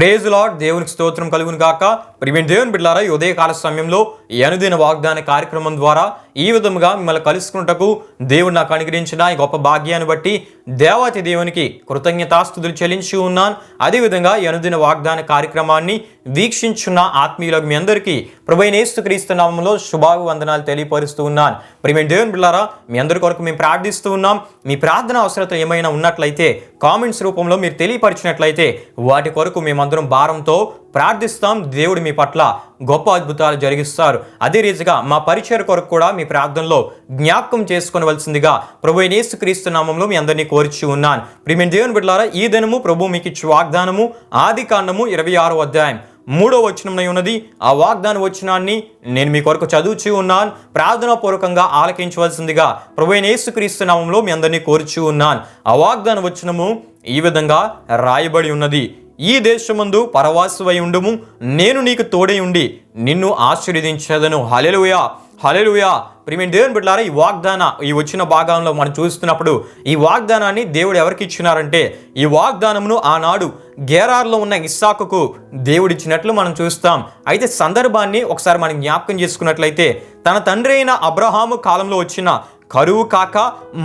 Praise lord. దేవునికి స్తోత్రం కలుగును గాక. ప్రియమైన దేవుని బిడ్డలారా, ఈ ఉదయకాల సమయంలో ఈ అనుదిన వాగ్దాన కార్యక్రమం ద్వారా ఈ విధముగా మిమ్మల్ని కలుసుకున్నటకు దేవుడు నాకు అనుగ్రహించిన ఈ గొప్ప భాగ్యాన్ని బట్టి దేవాతి దేవునికి కృతజ్ఞతాస్తుతులు చెల్లించి ఉన్నాను. అదేవిధంగా ఈ అనుదిన వాగ్దాన కార్యక్రమాన్ని వీక్షించున్న ఆత్మీయులకు మీ అందరికీ ప్రభువైన యేసుక్రీస్తు నామములో శుభాభివందనాలు తెలియపరుస్తూ ఉన్నాను. ప్రియమైన దేవుని బిడ్డలారా, మీ అందరి కొరకు మేము ప్రార్థిస్తూ ఉన్నాం. మీ ప్రార్థన అవసరత ఏమైనా ఉన్నట్లయితే కామెంట్స్ రూపంలో మీరు తెలియపరిచినట్లయితే వాటి కొరకు మేమందరం భారంతో ప్రార్థిస్తాం. దేవుడు మీ పట్ల గొప్ప అద్భుతాలు జరిగిస్తారు. అదే రీతిగా మా పరిచయ కొరకు కూడా మీ ప్రార్థనలో జ్ఞాపకం చేసుకోవలసిందిగా ప్రభువైన యేసుక్రీస్తు నామములో మీ అందరినీ కోరుచు ఉన్నాను. ప్రియమైన దేవుని బిడ్డలారా, ఈ దినము ప్రభు మీకు ఇచ్చే వాగ్దానము ఆదికాండము 26వ అధ్యాయం 3వ వచనంలో ఉన్నది. ఆ వాగ్దాన వచనాన్ని నేను మీ కొరకు చదువుచూ ఉన్నాను. ప్రార్థనా పూర్వకంగా ఆలకించవలసిందిగా ప్రభువైన యేసుక్రీస్తు నామములో మీ అందరినీ కోరుచూ ఉన్నాను. ఆ వాగ్దాన వచనము ఈ విధంగా రాయబడి ఉన్నది. ఈ దేశమందు పరవాసువై ఉండుము, నేను నీకు తోడై ఉండి నిన్ను ఆశీర్వదించేదను. హల్లెలూయా, హల్లెలూయా. ప్రియమైన దేవుని బిడ్డలారా, ఈ వచ్చిన భాగంలో మనం చూస్తున్నప్పుడు ఈ వాగ్దానాన్ని దేవుడు ఎవరికి ఇచ్చినారంటే, ఈ వాగ్దానమును ఆనాడు గేరార్లో ఉన్న ఇస్సాకుకు దేవుడిచ్చినట్లు మనం చూస్తాం. అయితే సందర్భాన్ని ఒకసారి మనం జ్ఞాపకం చేసుకున్నట్లయితే, తన తండ్రి అయిన అబ్రహాము కాలంలో వచ్చిన కరువు కాక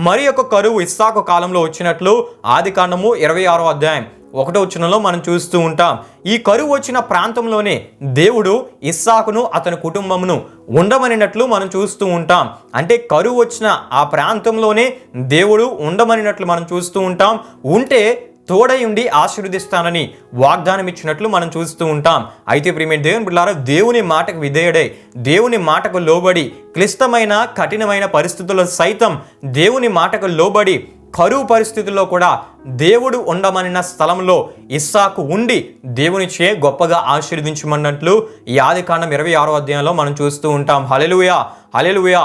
మరి ఒక కరువు ఇస్సాకు కాలంలో వచ్చినట్లు ఆదికాండము 26వ అధ్యాయం 1వ వచనంలో మనం చూస్తూ ఉంటాం. ఈ కరువు వచ్చిన ప్రాంతంలోనే దేవుడు ఇస్సాకును అతని కుటుంబమును ఉండమనినట్లు మనం చూస్తూ ఉంటాం. అంటే కరువు వచ్చిన ఆ ప్రాంతంలోనే దేవుడు ఉండమనినట్లు మనం చూస్తూ ఉంటాం. ఉంటే తోడై ఉండి ఆశీర్వదిస్తానని వాగ్దానం ఇచ్చినట్లు మనం చూస్తూ ఉంటాం. అయితే ప్రియమైన దేవుని బిడ్డలారా, దేవుని మాటకు విధేయుడై దేవుని మాటకు లోబడి క్లిష్టమైన కఠినమైన పరిస్థితుల్లో సైతం దేవుని మాటకు లోబడి కరువు పరిస్థితుల్లో కూడా దేవుడు ఉండమనిన స్థలంలో ఇస్సాకు ఉండి దేవునిచే గొప్పగా ఆశీర్వదించమన్నట్లు ఈ ఆదికాండం 26వ అధ్యాయంలో మనం చూస్తూ ఉంటాం. హల్లెలూయా, హల్లెలూయా.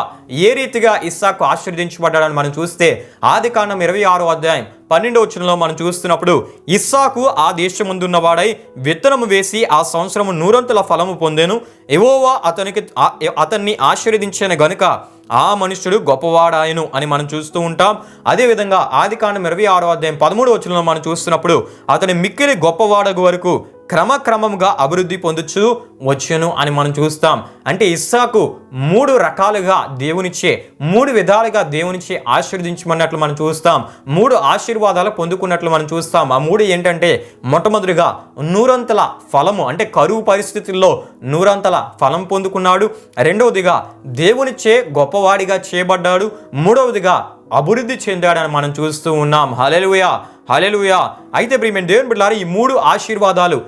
ఏ రీతిగా ఇస్సాకు ఆశీర్వదించబడ్డాడని మనం చూస్తే ఆదికాండం 26వ అధ్యాయం 12వ వచనంలో మనం చూస్తున్నప్పుడు, ఇస్సాకు ఆ దేశమందున్నవాడై విత్తనము వేసి ఆ సంవత్సరము 100 ఫలము పొందెను. యెహోవా అతన్ని ఆశీర్వదించిన గనుక ఆ మనుష్యుడు గొప్పవాడాయను అని మనం చూస్తూ ఉంటాం. అదేవిధంగా ఆదికాండం 26వ అధ్యాయం 13వ వచనంలో మనం చూస్తున్నప్పుడు, అతని మిక్కిలి గొప్పవాడగు వరకు క్రమక్రమంగా అభివృద్ధి పొందుచు వచ్చును అని మనం చూస్తాం. అంటే ఇస్సాకు 3 రకాలుగా దేవునిచ్చే 3 విధాలుగా దేవునిచ్చే ఆశీర్వదించమన్నట్లు మనం చూస్తాం. 3 ఆశీర్వాదాలు పొందుకున్నట్లు మనం చూస్తాం. ఆ 3 ఏంటంటే, మొట్టమొదటిగా 100 ఫలము, అంటే కరువు పరిస్థితుల్లో 100 ఫలం పొందుకున్నాడు. రెండవదిగా దేవునిచ్చే గొప్పవాడిగా చేయబడ్డాడు. మూడవదిగా అభివృద్ధి చెందాడని మనం చూస్తూ ఉన్నాం. హల్లెలూయా, హల్లెలూయా. అయితే ప్రియమైన దేవుని బిడ్డలారా, ఈ 3 ఆశీర్వాదాలు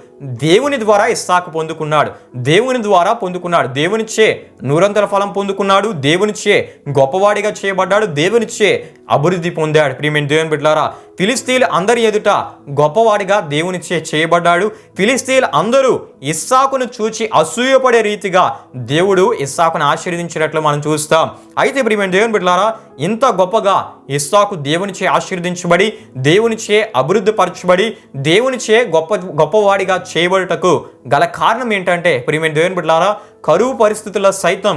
దేవుని ద్వారా ఇస్సాకు పొందుకున్నాడు. దేవుని ద్వారా పొందుకున్నాడు. దేవునిచ్చే 100 ఫలం పొందుకున్నాడు. దేవునిచ్చే గొప్పవాడిగా చేయబడ్డాడు. దేవునిచ్చే అభివృద్ధి పొందాడు. ప్రియమైన దేవుని బిడ్డలారా, ఫిలిస్తీన్లు అందరి ఎదుట గొప్పవాడిగా దేవునిచ్చే చేయబడ్డాడు. ఫిలిస్తీన్లు అందరూ ఇస్సాకును చూచి అసూయపడే రీతిగా దేవుడు ఇస్సాకును ఆశీర్వదించినట్లు మనం చూస్తాం. అయితే ప్రియమైన దేవుని బిడ్డలారా, ఇంత గొప్పగా ఇస్సాకు దేవునిచే ఆశీర్వదించబడి దేవునిచే అభివృద్ధి పరచబడి దేవునిచే గొప్పవాడిగా చేయబడుటకు గల కారణం ఏంటంటే, ప్రియమైన దేవుని బిడ్డలారా, కరువు పరిస్థితుల్లో సైతం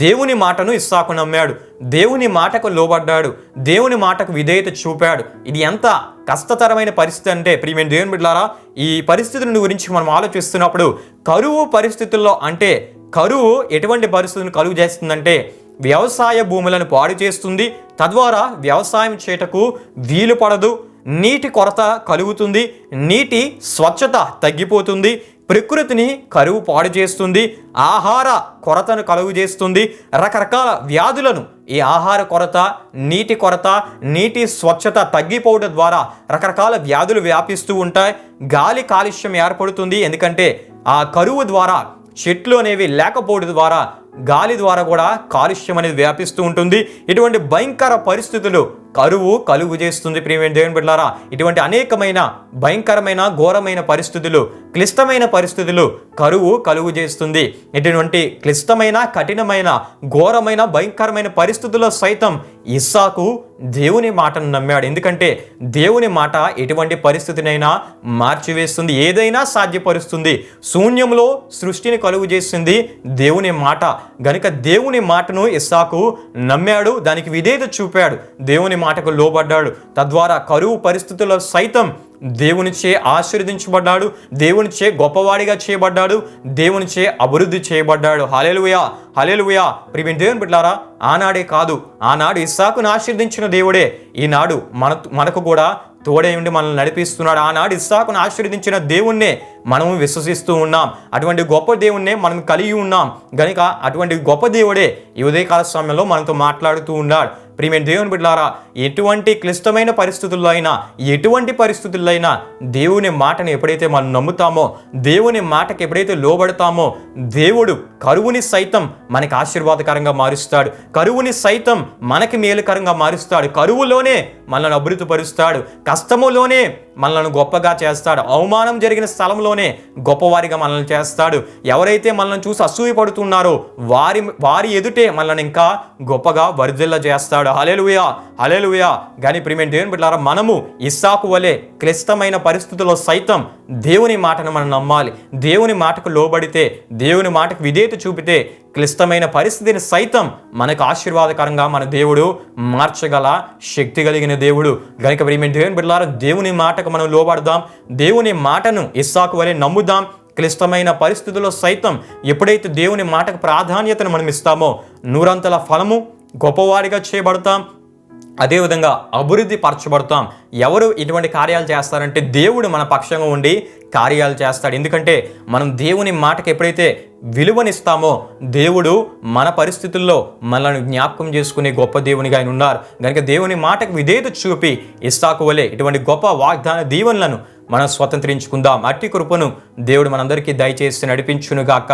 దేవుని మాటను ఇస్సాకు నమ్మాడు. దేవుని మాటకు లోబడ్డాడు. దేవుని మాటకు విధేయత చూపాడు. ఇది ఎంత కష్టతరమైన పరిస్థితి అంటే, ప్రియమైన దేవుని బిడ్డలారా, ఈ పరిస్థితుల గురించి మనం ఆలోచిస్తున్నప్పుడు, కరువు పరిస్థితుల్లో అంటే కరువు ఎటువంటి పరిస్థితులను కలుగు చేస్తుందంటే, వ్యవసాయ భూములను పాడు చేస్తుంది. తద్వారా వ్యవసాయం చేయటకు వీలు పడదు. నీటి కొరత కలుగుతుంది. నీటి స్వచ్ఛత తగ్గిపోతుంది. ప్రకృతిని కరువు పాడు చేస్తుంది. ఆహార కొరతను కలుగు చేస్తుంది. రకరకాల వ్యాధులను ఈ ఆహార కొరత, నీటి కొరత, నీటి స్వచ్ఛత తగ్గిపోవడం ద్వారా రకరకాల వ్యాధులు వ్యాపిస్తూ ఉంటాయి. గాలి కాలుష్యం ఏర్పడుతుంది. ఎందుకంటే ఆ కరువు ద్వారా చెట్లు అనేవి లేకపోవడం ద్వారా గాలి ద్వారా కూడా కాలుష్యం అనేది వ్యాపిస్తూ ఉంటుంది. ఇటువంటి భయంకర పరిస్థితులు కరువు కలుగు చేస్తుంది. ప్రియమైన దేవుని బిడ్డలారా, ఇటువంటి అనేకమైన భయంకరమైన ఘోరమైన పరిస్థితులు, క్లిష్టమైన పరిస్థితులు కరువు కలుగు చేస్తుంది. ఇటువంటి క్లిష్టమైన కఠినమైన ఘోరమైన భయంకరమైన పరిస్థితుల్లో సైతం ఇస్సాకు దేవుని మాటను నమ్మాడు. ఎందుకంటే దేవుని మాట ఎటువంటి పరిస్థితినైనా మార్చివేస్తుంది, ఏదైనా సాధ్యపరుస్తుంది. శూన్యంలో సృష్టిని కలుగు చేస్తుంది దేవుని మాట. గనుక దేవుని మాటను ఇస్సాకు నమ్మాడు. దానికి విధేయత చూపాడు. దేవుని మాటకు లోబడ్డాడు. తద్వారా కరువు పరిస్థితుల్లో సైతం దేవునిచే ఆశీర్వదించబడ్డాడు, దేవునిచే గొప్పవాడిగా చేయబడ్డాడు, దేవునిచే అభివృద్ధి చేయబడ్డాడు. హల్లెలూయా, హల్లెలూయా. ప్రియమైన దేవుని బిడ్డలారా, ఆనాడే కాదు, ఆనాడు ఇస్సాకును ఆశీర్వదించిన దేవుడే ఈనాడు మనకు కూడా తోడై ఉండి మనల్ని నడిపిస్తున్నాడు. ఆనాడు ఇస్సాకును ఆశీర్వదించిన దేవుణ్ణే మనము విశ్వసిస్తూ ఉన్నాం. అటువంటి గొప్ప దేవుణ్ణే మనం కలిగి ఉన్నాం గనుక అటువంటి గొప్ప దేవుడే ఈ ఉదయకాల సమయంలో మనతో మాట్లాడుతూ ఉన్నాడు. ప్రియమైన దేవుని బిడ్డలారా, ఎటువంటి క్లిష్టమైన పరిస్థితుల్లో అయినా, ఎటువంటి పరిస్థితుల్లో అయినా దేవుని మాటను ఎప్పుడైతే మనం నమ్ముతామో, దేవుని మాటకి ఎప్పుడైతే లోబడతామో, దేవుడు కరువుని సైతం మనకి ఆశీర్వాదకరంగా మారుస్తాడు. కరువుని సైతం మనకి మేలుకరంగా మారుస్తాడు. కరువులోనే మనల్ని అభివృద్ధిపరుస్తాడు. కష్టములోనే మనల్ని గొప్పగా చేస్తాడు. అవమానం జరిగిన స్థలంలోనే గొప్పవారిగా మనల్ని చేస్తాడు. ఎవరైతే మనల్ని చూసి అసూయపడుతున్నారో వారి ఎదుటే మనల్ని ఇంకా గొప్పగా వర్ధిల్ల చేస్తాడు. హల్లెలూయా, హల్లెలూయా. కానీ ప్రియమైన దేవుని బిడ్డలారా, మనము ఇస్సాకు వలె క్లిష్టమైన పరిస్థితుల్లో సైతం దేవుని మాటను మనం నమ్మాలి. దేవుని మాటకు లోబడితే, దేవుని మాటకు విధేయత చూపితే క్లిష్టమైన పరిస్థితిని సైతం మనకు ఆశీర్వాదకరంగా మన దేవుడు మార్చగల శక్తి కలిగిన దేవుడు. గనుక ప్రియమైన దేవుని బిడ్డలారా, దేవుని మాటకు మనం లోబడదాం. దేవుని మాటను ఇస్సాకు వలె నమ్ముదాం. క్లిష్టమైన పరిస్థితుల్లో సైతం ఎప్పుడైతే దేవుని మాటకు ప్రాధాన్యతను మనం ఇస్తామో, నూరంతల ఫలము, గొప్పవాడిగా చేయబడతాం. అదేవిధంగా అభివృద్ధి పరచబడతాం. ఎవరు ఇటువంటి కార్యాలు చేస్తారంటే దేవుడు మన పక్షంగా ఉండి కార్యాలు చేస్తాడు. ఎందుకంటే మనం దేవుని మాటకు ఎప్పుడైతే విలువనిస్తామో, దేవుడు మన పరిస్థితుల్లో మనల్ని జ్ఞాపకం చేసుకునే గొప్ప దేవునిగా ఆయన ఉన్నారు. కనుక దేవుని మాటకు విధేయత చూపి ఇస్సాకు వలె ఇటువంటి గొప్ప వాగ్దాన దీవెనలను మనం స్వతంత్రించుకుందాం. అట్టి కృపను దేవుడు మనందరికీ దయచేసి నడిపించునుగాక.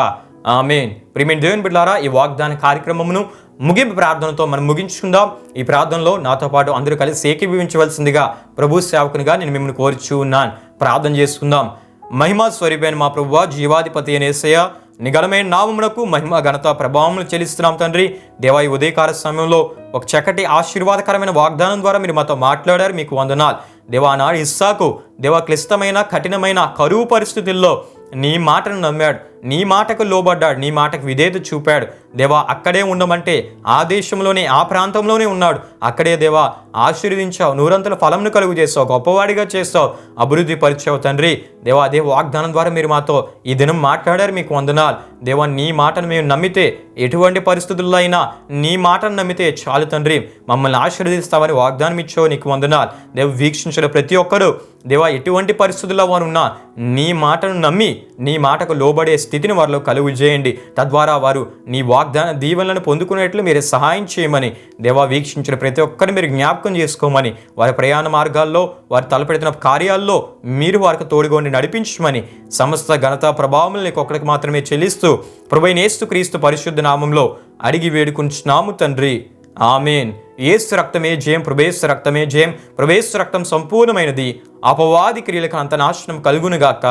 ఆమేన్. ప్రియమైన దేవుని బిడ్డలారా, ఈ వాగ్దాన కార్యక్రమమును ముగింపు ప్రార్థనతో మనం ముగించుకుందాం. ఈ ప్రార్థనలో నాతో పాటు అందరూ కలిసి ఏకీభవించవలసిందిగా ప్రభు సేవకునిగా నేను మిమ్మల్ని కోరుచూ ఉన్నాను. ప్రార్థన చేసుకుందాం. మహిమా స్వరూపైన మా ప్రభువా, జీవాధిపతి అయిన యేసయ్య, నీ ఘనమైన నామమునకు మహిమ, ఘనత, ప్రభావములు చెల్లిస్తున్నాం తండ్రి. దేవా, ఈ ఉదయకాల సమయంలో ఒక చక్కటి ఆశీర్వాదకరమైన వాగ్దానం ద్వారా మీరు మాతో మాట్లాడారు. మీకు వందనాలు దేవా. నాడు ఇస్సాకు దేవా క్లిష్టమైన కఠినమైన కరువు పరిస్థితుల్లో నీ మాటను నమ్మాడు, నీ మాటకు లోబడ్డాడు, నీ మాటకు విధేయత చూపాడు. దేవా, అక్కడే ఉండమంటే ఆ దేశంలోనే, ఆ ప్రాంతంలోనే ఉన్నాడు. అక్కడే దేవా ఆశీర్వదించావు, నూరంతల ఫలంను కలుగు చేస్తావు, గొప్పవాడిగా చేస్తావు, అభివృద్ధి పరిచావు తండ్రి. దేవా, అదే వాగ్దానం ద్వారా మీరు మాతో ఈ దినం మాట్లాడారు. మీకు వందనాలు దేవా. నీ మాటను మేము నమ్మితే, ఎటువంటి పరిస్థితుల్లో అయినా నీ మాటను నమ్మితే చాలు తండ్రి, మమ్మల్ని ఆశీర్వదిస్తామని వాగ్దానం ఇచ్చావు. నీకు వందనాలు దేవ. వీక్షించిన ప్రతి ఒక్కరూ దేవా, ఎటువంటి పరిస్థితుల్లో వారు ఉన్నా నీ మాటను నమ్మి నీ మాటకు లోబడే స్థితిని వారిలో కలుగు చేయండి. తద్వారా వారు నీ వాగ్దాన దీవెనలను పొందుకునేట్లు మీరు సహాయం చేయమని దేవా, వీక్షించిన ప్రతి ఒక్కరిని మీరు జ్ఞాపకం చేసుకోమని, వారి ప్రయాణ మార్గాల్లో, వారు తలపెడుతున్న కార్యాల్లో మీరు వారికి తోడుగా నడిపించమని, సమస్త ఘనత ప్రభావములు నీకు ఒక్కడికి మాత్రమే చెల్లిస్తూ ప్రభువైన యేసుక్రీస్తు పరిశుద్ధ నామంలో అడిగి వేడుకుంటున్నాము తండ్రి. ఆమేన్. యేసు రక్తమే జయం, ప్రభేసు రక్తమే జయం, ప్రభేసు రక్తం సంపూర్ణమైనది, అపవాది క్రియలకు అంత నాశనం కలుగునుగాక.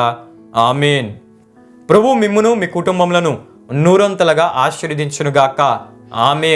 ఆమేన్. ప్రభు మిమ్మును మీ కుటుంబములను నూరంతలుగా ఆశీర్వదించునుగాక. ఆమేన్.